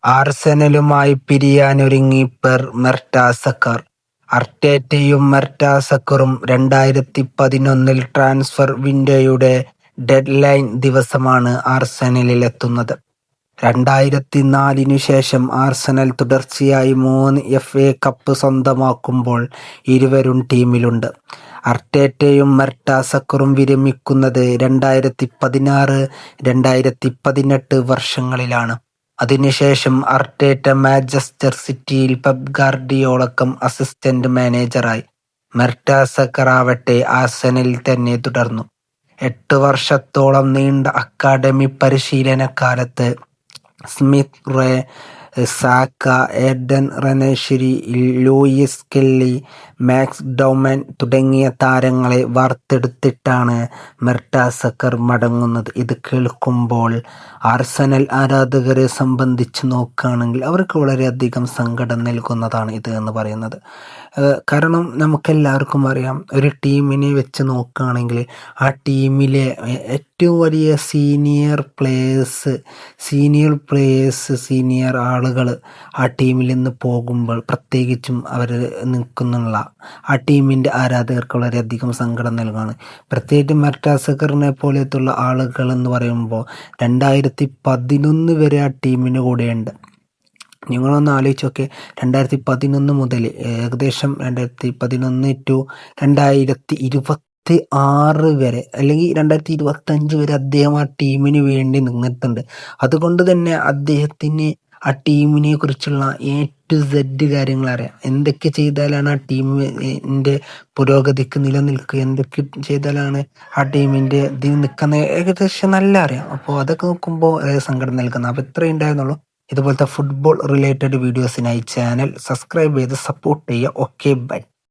ആർസെനലുമായി പിരിയാനൊരുങ്ങി per മെർട്ടാസക്കർ. അർട്ടേറ്റയും മെർട്ടാസക്കറും 2011 transfer വിൻഡോയുടെ deadline ദിവസമാണ് ആർസെനലിലെത്തുന്നത്. 2004 ശേഷം ആർസെനൽ തുടർച്ചയായി 3 FA കപ്പ് സ്വന്തമാക്കുമ്പോൾ ഇരുവരും ടീമിലുണ്ട്. അർട്ടേറ്റയും മെർട്ടാസക്കറും വിരമിക്കുന്നത് 2016-2018 വർഷങ്ങളിലാണ്. അതിനുശേഷം അർട്ടേറ്റ മാഞ്ചസ്റ്റർ സിറ്റിയിൽ പെപ് ഗാർഡിയോളയ്ക്ക് അസിസ്റ്റന്റ് മാനേജറായി. മെർട്ടാസക്കർ ആവട്ടെ ആർസെനലിൽ തന്നെ തുടർന്നു. 8 വർഷത്തോളം നീണ്ട അക്കാഡമി പരിശീലനകാലത്ത് സ്മിത്ത് റേ, സാക്ക, എഡൻ റനേഷരി, ലൂയിസ് കെല്ലി, മാക്സ് ഡൗമൻ തുടങ്ങിയ താരങ്ങളെ വാർത്തെടുത്തിട്ടാണ് മെർട്ടാസക്കർ മടങ്ങുന്നത്. ഇത് കേൾക്കുമ്പോൾ ആർസെനൽ ആരാധകരെ സംബന്ധിച്ച് നോക്കുകയാണെങ്കിൽ അവർക്ക് വളരെയധികം സങ്കടം നൽകുന്നതാണ് ഇത് എന്ന് പറയുന്നത്. കാരണം നമുക്കെല്ലാവർക്കും അറിയാം, ഒരു ടീമിനെ വെച്ച് നോക്കുകയാണെങ്കിൽ ആ ടീമിലെ ഏറ്റവും വലിയ സീനിയർ ആളുകൾ ആ ടീമിൽ നിന്ന് പോകുമ്പോൾ പ്രത്യേകിച്ചും അവർ നിൽക്കുന്നുള്ള ആ ടീമിൻ്റെ ആരാധകർക്ക് വളരെയധികം സങ്കടം നൽകുകയാണ്. പ്രത്യേകിച്ചും മെർട്ടാസക്കറിനെ പോലത്തുള്ള ആളുകൾ എന്ന് പറയുമ്പോൾ 2011 വരെ ആ ടീമിന് കൂടെയുണ്ട്. നിങ്ങളൊന്ന് ആലോചിച്ചൊക്കെ, 2011 മുതൽ ഏകദേശം 2011 to 2026 വരെ അല്ലെങ്കിൽ 2025 വരെ അദ്ദേഹം ആ ടീമിന് വേണ്ടി നിന്നിട്ടുണ്ട്. അതുകൊണ്ട് തന്നെ അദ്ദേഹത്തിന് ആ ടീമിനെ കുറിച്ചുള്ള A to Z കാര്യങ്ങൾ അറിയാം. എന്തൊക്കെ ചെയ്താലാണ് ആ ടീമിൻ്റെ പുരോഗതിക്ക് നിലനിൽക്കുക, എന്തൊക്കെ ചെയ്താലാണ് ആ ടീമിൻ്റെ ഇതിൽ നിൽക്കുന്ന ഏകദേശം നല്ല അറിയാം. അപ്പോൾ അതൊക്കെ നോക്കുമ്പോൾ സങ്കടം നൽകുന്നത്. അപ്പോൾ ഇത്രയും ഉണ്ടായിരുന്നുള്ളൂ. ഇതുപോലത്തെ ഫുട്ബോൾ റിലേറ്റഡ് വീഡിയോസിനായി ചാനൽ സബ്സ്ക്രൈബ് ചെയ്ത് സപ്പോർട്ട് ചെയ്യുക. Okay, by.